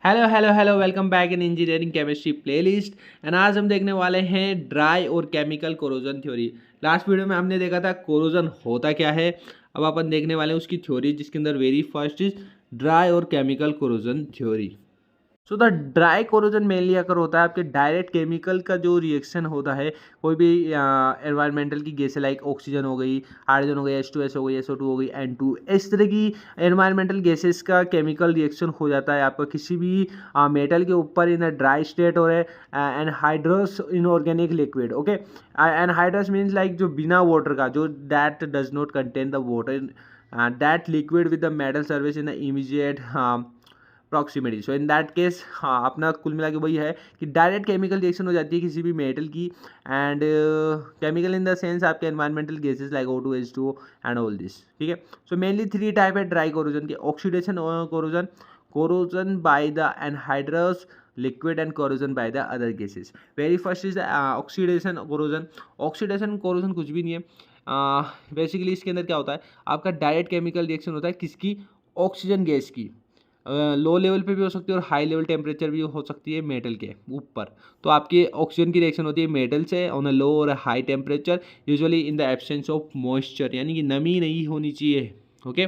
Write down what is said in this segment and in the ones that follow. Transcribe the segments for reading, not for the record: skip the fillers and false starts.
Hello hello hello, welcome back in engineering chemistry playlist. And आज हम देखने वाले हैं ड्राई और chemical corrosion theory. Last video में हमने देखा था कोरोजन होता क्या है। अब अपन देखने वाले हैं उसकी थ्योरी, जिसके अंदर वेरी फर्स्ट इज ड्राई और chemical corrosion theory. So the dry corrosion mainly अगर होता है आपके डायरेक्ट केमिकल का जो रिएक्शन होता है कोई भी एनवायरमेंटल की गैसें लाइक ऑक्सीजन हो गई, हाइड्रोजन हो गई, H2S हो गई, SO2 हो गई, N2, इस तरह की एनवायरमेंटल गैसेस का केमिकल रिएक्शन हो जाता है आपका किसी भी मेटल के ऊपर इन अ ड्राई स्टेट और anhydrous inorganic liquid. Okay, anhydrous means like जो बिना वाटर का, जो that does not contain the water, that liquid with the metal service in the immediate proximity. So in that case हाँ, अपना कुल मिला के वही है कि डायरेक्ट केमिकल रिएक्शन हो जाती है किसी भी मेटल की, and chemical in the sense आपके environmental gases like O2, H2O and all this. ठीक है, सो मेनली थ्री टाइप है ड्राई कोरोजन के: oxidation corrosion, corrosion by the anhydrous liquid and corrosion by the other gases. Very first is oxidation corrosion. Oxidation corrosion कुछ भी नहीं है, basically इसके अंदर क्या होता है, आपका डायरेक्ट केमिकल रिएक्शन होता है किसकी, ऑक्सीजन गैस की। लो लेवल पे भी हो सकती है और हाई लेवल टेम्परेचर भी हो सकती है मेटल के ऊपर। तो आपकी ऑक्सीजन की रिएक्शन होती है मेटल से ऑन अ लो और high temperature, usually in the absence of moisture, यानी कि नमी नहीं होनी चाहिए। Okay,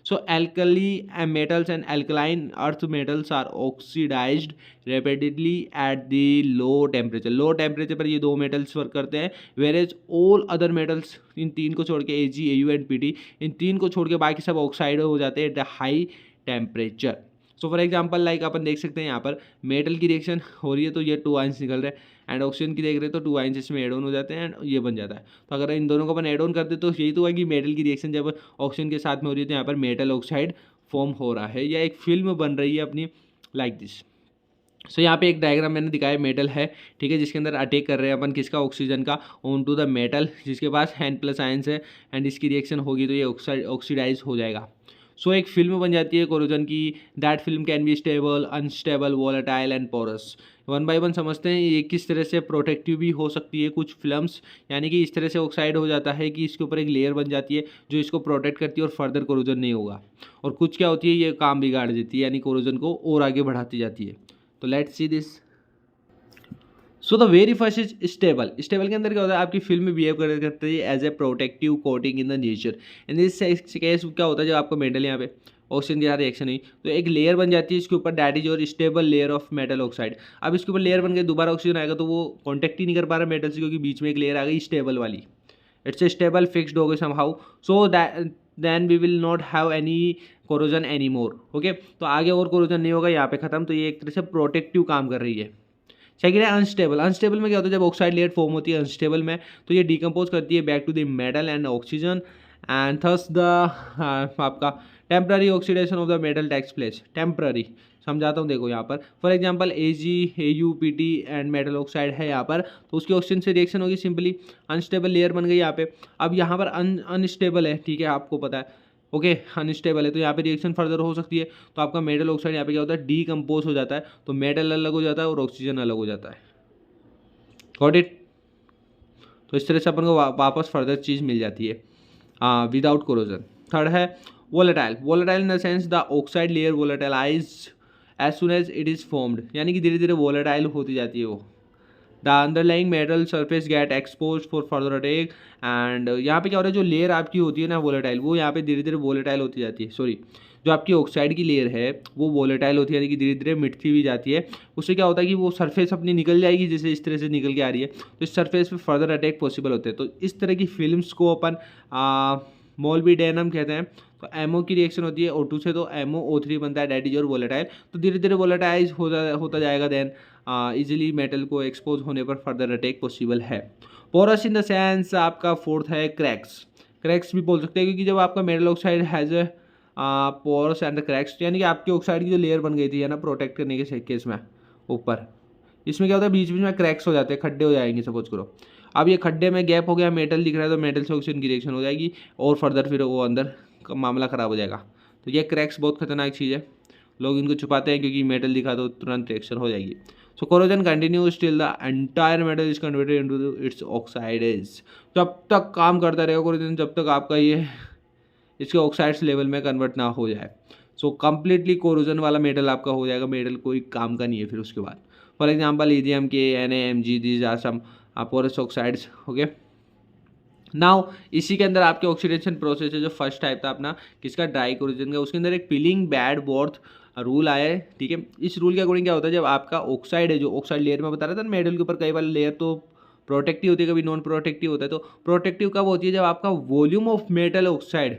so alkali metals and alkaline earth metals are oxidised rapidly at the low temperature. Low temperature पर ये दो मेटल्स वर्क करते हैं, whereas all other metals, इन तीन को छोड़ के Ag, Au एंड Pd, इन तीन को छोड़ के बाकी सब ऑक्साइड हो जाते हैं at the high temperature. So for example like अपन देख सकते हैं यहाँ पर मेटल की रिएक्शन हो रही है तो ये 2 आयंस निकल रहे हैं, एंड ऑक्सीजन की देख रहे हैं तो 2 आयंस इसमें एड ऑन हो जाते हैं एंड ये बन जाता है। तो अगर इन दोनों को अपन एड ऑन करते तो यही तो है कि मेटल की रिएक्शन जब ऑक्सीजन के साथ में हो रही है तो यहाँ पर मेटल ऑक्साइड फॉर्म हो रहा है, या एक फिल्म बन रही है अपनी, लाइक दिस। सो यहाँ पे एक डायग्राम मैंने दिखाया, मेटल है, ठीक है, जिसके अंदर अटैक कर रहे हैं अपन किसका, ऑक्सीजन का, ऑन टू द मेटल जिसके पास N+ आयंस है, एंड इसकी रिएक्शन होगी तो ये ऑक्सीडाइज हो जाएगा। सो एक फिल्म बन जाती है कोरोजन की। That film can be stable, unstable, volatile and porous. One by one समझते हैं ये किस तरह से प्रोटेक्टिव भी हो सकती है कुछ फिल्म्स, यानी कि इस तरह से ऑक्साइड हो जाता है कि इसके ऊपर एक लेयर बन जाती है जो इसको प्रोटेक्ट करती है और फर्दर कोरोजन नहीं होगा। और कुछ क्या होती है, ये काम बिगाड़ देती है, यानी कोरोजन को और आगे बढ़ाती जाती है। तो let's see this. So the very first is stable. Stable के अंदर क्या होता है, आपकी फिल्म में बिहेव करती है as a protective coating in the nature. In this case क्या होता है, जब आपको मेटल यहाँ पे ऑक्सीजन के साथ रिएक्शन हुई तो एक लेयर बन जाती है इसके ऊपर, दैट इज और stable layer of metal oxide. अब इसके ऊपर लेयर बन गई, दोबारा ऑक्सीजन आएगा तो वो कॉन्टेक्ट ही नहीं कर पा रहा मेटल से, क्योंकि बीच में एक लेयर आ गई स्टेबल वाली। इट्स ए स्टेबल फिक्स्ड हो गई somehow, so that then we will not have any corrosion any more. Okay, तो आगे और कोरोजन नहीं होगा, यहाँ पे खत्म। तो ये एक तरह से प्रोटेक्टिव काम कर रही है। सेकेंड है अनस्टेबल। अनस्टेबल में क्या होता है, जब ऑक्साइड लेयर फॉर्म होती है अनस्टेबल में तो ये डिकम्पोज करती है back to the metal and oxygen, and thus the आपका temporary oxidation of the metal takes place. Temporary समझाता हूँ, देखो यहाँ पर for example Ag, Au, Pt and metal oxide है यहाँ पर, तो उसकी ऑक्सीजन से रिएक्शन होगी, सिंपली अनस्टेबल लेयर बन गई यहाँ पे। अब यहाँ पर अनस्टेबल है, ठीक है, आपको पता है, ओके, अनस्टेबल है तो यहाँ पे रिएक्शन फर्दर हो सकती है। तो आपका मेटल ऑक्साइड यहाँ पे क्या होता है, डीकम्पोज हो जाता है, तो मेटल अलग हो जाता है और ऑक्सीजन अलग हो जाता है। Got it. तो इस तरह से अपन को वापस फर्दर चीज़ मिल जाती है विदाउट कोरोजन। थर्ड है volatile. Volatile in the sense the oxide layer volatilize as soon as it is formed, यानी कि धीरे धीरे वोलेटाइल होती जाती है वो। The underlying metal surface get expose for further attack, and यहाँ पे क्या हो रहा है, जो लेयर आपकी होती है ना वोलेटाइल, वो यहाँ पे धीरे धीरे वोलेटाइल होती जाती है। सॉरी, जो आपकी ऑक्साइड की लेयर है वो वोलेटाइल होती है, यानी कि धीरे धीरे मिटती भी जाती है। उससे क्या होता है कि वो सरफेस अपनी निकल जाएगी, जैसे इस तरह से निकल के आ रही है, तो इस सरफेस पे फर्दर अटैक पॉसिबल होते हैं। तो इस तरह की फिल्म्स को अपन मोल्बिडेनम कहते हैं। तो एमओ की रिएक्शन होती है O2 से, तो MoO3 बनता है, डैट इज और वोलेटाइल। तो धीरे धीरे वोलेटाइज होता जाएगा, देन इजीली मेटल को एक्सपोज होने पर फर्दर अटैक पॉसिबल है। पोरस इन द सेंस आपका फोर्थ है क्रैक्स। क्रैक्स भी बोल सकते हैं, क्योंकि जब आपका metal oxide has a porous and cracks, यानी कि आपकी ऑक्साइड की जो लेयर बन गई थी है ना प्रोटेक्ट करने के केस में ऊपर, इसमें क्या होता है, बीच बीच में क्रैक्स हो जाते हैं, खड्डे हो जाएंगे सपोज करो। अब ये खड्डे में गैप हो गया, मेटल दिख रहा है तो मेटल से ऑक्सीजन की रिएक्शन हो जाएगी और फर्दर फिर वो अंदर का मामला ख़राब हो जाएगा। तो ये क्रैक्स बहुत खतरनाक चीज़ है, लोग इनको छुपाते हैं क्योंकि मेटल दिखा दो तुरंत रिएक्शन हो जाएगी। So corrosion continues till the entire metal is converted into its oxides. जब तक काम करता रहेगा कोरोजन, जब तक आपका ये इसके ऑक्साइड्स लेवल में कन्वर्ट ना हो जाए। सो कम्प्लीटली कोरोजन वाला मेटल आपका हो जाएगा, मेटल कोई काम का नहीं है फिर उसके बाद। फॉर एग्जाम्पल लिथियम के Na, Mg, these are some porous oxides. Okay, now इसी के अंदर आपके ऑक्सीडेशन प्रोसेस है जो फर्स्ट टाइप था अपना किसका, ड्राई कोरोजन का, उसके अंदर एक पिलिंग बैड बॉर्थ रूल आया है। ठीक है, इस रूल के अकॉर्डिंग क्या होता है, जब आपका ऑक्साइड है, जो ऑक्साइड लेयर में बता रहा था ना मेटल के ऊपर कई बार लेयर तो प्रोटेक्टिव होती है, कभी नॉन प्रोटेक्टिव होता है। तो प्रोटेक्टिव कब होती है, जब आपका वॉल्यूम ऑफ मेटल ऑक्साइड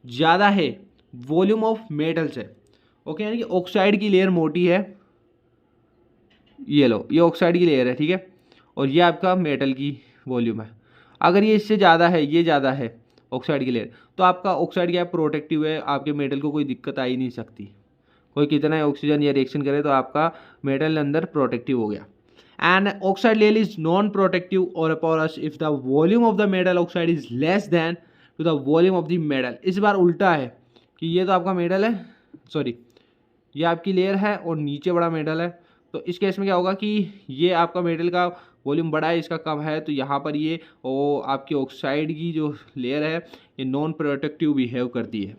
ज़्यादा है वॉल्यूम ऑफ मेटल से। ओके, यानी कि ऑक्साइड की लेयर मोटी है, ये लो ये ऑक्साइड की लेयर है, ठीक है, और ये आपका मेटल की वॉल्यूम है। अगर ये इससे ज़्यादा है, ये ज़्यादा है ऑक्साइड की लेयर, तो आपका ऑक्साइड क्या है, प्रोटेक्टिव है, आपके मेटल को कोई दिक्कत आ ही नहीं सकती। कोई कितना ही ऑक्सीजन या रिएक्शन करे तो आपका मेटल अंदर प्रोटेक्टिव हो गया। And oxide layer is non protective और porous if the volume of the metal oxide is less than to the volume of the metal. इस बार उल्टा है कि ये तो आपका मेटल है, सॉरी ये आपकी लेयर है और नीचे बड़ा मेटल है। तो इस केस में क्या होगा कि ये आपका मेटल का वॉल्यूम बड़ा है, इसका कम है, तो यहाँ पर ये आपकी ऑक्साइड की जो लेयर है ये नॉन प्रोटेक्टिव बिहेव करती है।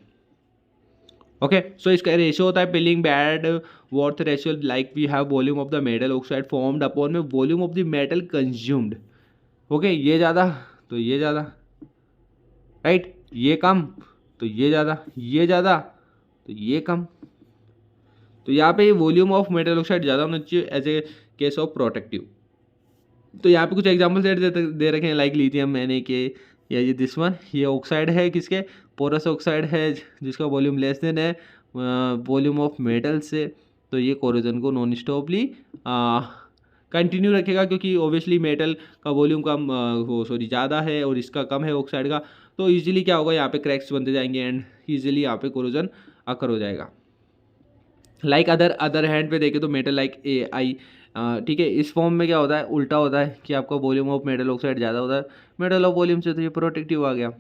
ओके, सो इसका रेशियो होता है Pilling Bedworth ratio, like we have volume of the metal oxide formed upon में volume of the metal consumed. Okay, ये ज़्यादा तो ये ज़्यादा, राइट, ये कम तो ये ज़्यादा, ये ज़्यादा तो ये कम। तो यहाँ पे वॉल्यूम ऑफ मेटल ऑक्साइड ज़्यादा होना चाहिए as a case of protective. तो यहाँ पे कुछ एग्जाम्पल्स दे रखे हैं, लाइक लिथियम Na या ये दिस वन, ये ऑक्साइड है किसके, पोरस ऑक्साइड है जिसका वॉल्यूम लेस देन है वॉल्यूम ऑफ मेटल से। तो ये कोरोजन को नॉन स्टॉपली कंटिन्यू रखेगा, क्योंकि ओबियसली मेटल का वॉल्यूम कम ज़्यादा है और इसका कम है ऑक्साइड का। तो ईजिली क्या होगा, यहाँ पे क्रैक्स बनते जाएंगे एंड ईजिली यहाँ पे कोरोजन अकर हो जाएगा। लाइक अदर हैंड पे देखें तो मेटल लाइक Ai, ठीक है, इस फॉर्म में क्या होता है, उल्टा होता है कि आपका वॉल्यूम ऑफ मेटल ऑक्साइड ज़्यादा होता है मेटल ऑफ वॉल्यूम से, तो ये प्रोटेक्टिव आ गया।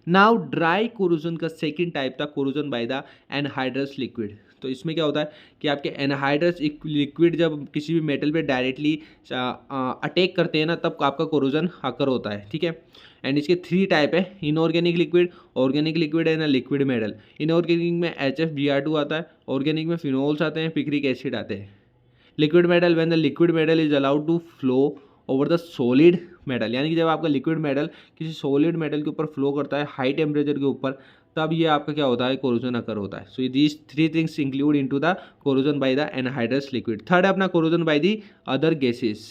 नाउ ड्राई कोरोजन का सेकंड टाइप था corrosion by the anhydrous liquid. तो इसमें क्या होता है कि आपके एनहाइड्रस लिक्विड जब किसी भी मेटल पे डायरेक्टली अटैक करते हैं ना, तब आपका कोरोजन अकर होता है। ठीक है, एंड इसके 3 टाइप है, inorganic liquid, organic liquid and liquid metal. Inorganic में HFBr2 आता है, ऑर्गेनिक में फिनोल्स आते हैं, पिक्रिक एसिड आते हैं। Liquid metal, when the liquid metal is allowed to flow over the solid metal, यानी कि जब आपका लिक्विड मेटल किसी सॉलिड मेटल के ऊपर फ्लो करता है हाई टेम्परेचर के ऊपर, तब ये आपका क्या होता है, कोरोजन अकर होता है। So these 3 things include into the corrosion by the anhydrous liquid. Third है अपना corrosion by the other gases.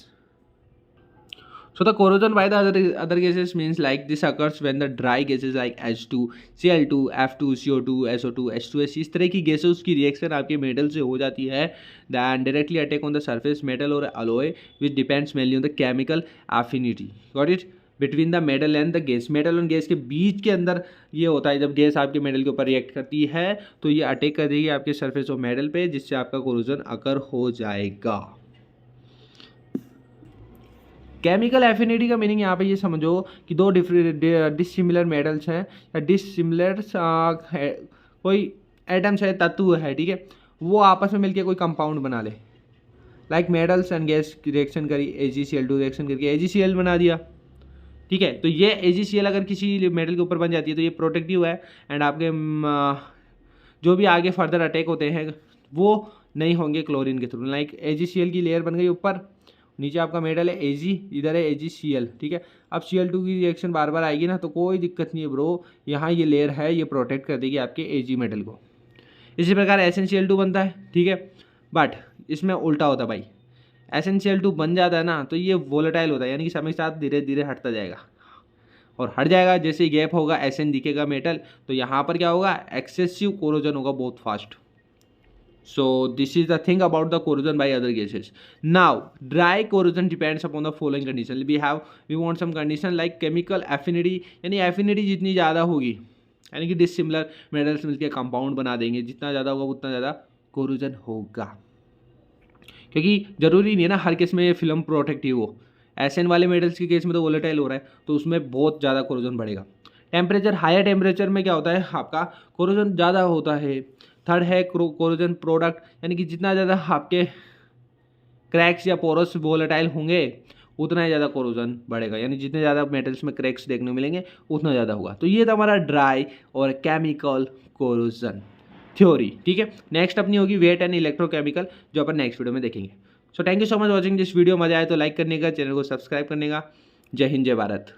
So the corrosion by the other gases means like this occurs when the dry gases like H2, Cl2, F2, CO2, SO2, H2S, इस तरह की gases की reaction आपके metal से हो जाती है than directly attack on the surface metal और alloy which depends mainly on the chemical affinity, got it, between the metal and the gas. Metal और गैस के बीच के अंदर ये होता है, जब गैस आपके मेटल के ऊपर रिएक्ट करती है तो ये अटैक कर देगी आपके सरफेस ऑफ मेटल पे, जिससे आपका कोरोजन अकर हो जाएगा। केमिकल एफिनिटी का मीनिंग यहाँ पे ये समझो कि दो डिसिमिलर मेटल्स हैं या डिसिमिलर कोई एटम्स है, तत्व है, ठीक है, वो आपस में मिलके कोई कंपाउंड बना ले। Like metals and gas reaction करी, AgCl2 रिएक्शन करके AgCl बना दिया। ठीक है, तो ये AgCl अगर किसी मेटल के ऊपर बन जाती है तो ये प्रोटेक्टिव है एंड आपके जो भी आगे फर्दर अटैक होते हैं वो नहीं होंगे क्लोरीन के थ्रू। लाइक AgCl की लेयर बन गई ऊपर, नीचे आपका मेटल है Ag, इधर है AgCl, ठीक है। अब Cl2 की रिएक्शन बार बार आएगी ना, तो कोई दिक्कत नहीं है ब्रो, यहाँ ये लेयर है, ये प्रोटेक्ट कर देगी आपके Ag मेटल को। इसी प्रकार SnCl2 बनता है, ठीक है, बट इसमें उल्टा होता है भाई। SnCl2 बन जाता है ना तो ये वोलेटाइल होता है, यानी कि समय के साथ धीरे धीरे हटता जाएगा और हट जाएगा। जैसे ही गैप होगा Sn दिखेगा मेटल, तो यहाँ पर क्या होगा, एक्सेसिव कोरोजन होगा बहुत fast. So this is the thing about the corrosion by other gases. Now dry corrosion depends upon the following condition. We want some condition like chemical affinity, यानी affinity जितनी ज़्यादा होगी, यानी कि डिसिमिलर मेटल्स मिलकर compound बना देंगे, जितना ज़्यादा होगा उतना ज़्यादा कोरोजन होगा। क्योंकि जरूरी नहीं है ना हर केस में ये फिल्म प्रोटेक्टिव हो। Sn वाले मेटल्स के केस में तो वोलेटाइल हो रहा है, तो उसमें बहुत ज़्यादा कोरोजन बढ़ेगा। टेम्परेचर, हायर टेम्परेचर में क्या होता है, आपका कोरोजन ज़्यादा होता है। थर्ड है कोरोजन प्रोडक्ट, यानी कि जितना ज़्यादा आपके क्रैक्स या पोरस वोलेटाइल होंगे उतना ही ज़्यादा कोरोजन बढ़ेगा, यानी जितने ज़्यादा मेटल्स में क्रैक्स देखने को मिलेंगे उतना ज़्यादा होगा। तो ये था हमारा ड्राई और केमिकल कोरोजन। थ्योरी। ठीक है, नेक्स्ट अपनी होगी वेट एंड इलेक्ट्रोकेमिकल, जो अपन नेक्स्ट वीडियो में देखेंगे। So thank you so much watching this video. मजा आए तो लाइक करने का, चैनल को सब्सक्राइब करने का। जय हिंद, जय भारत।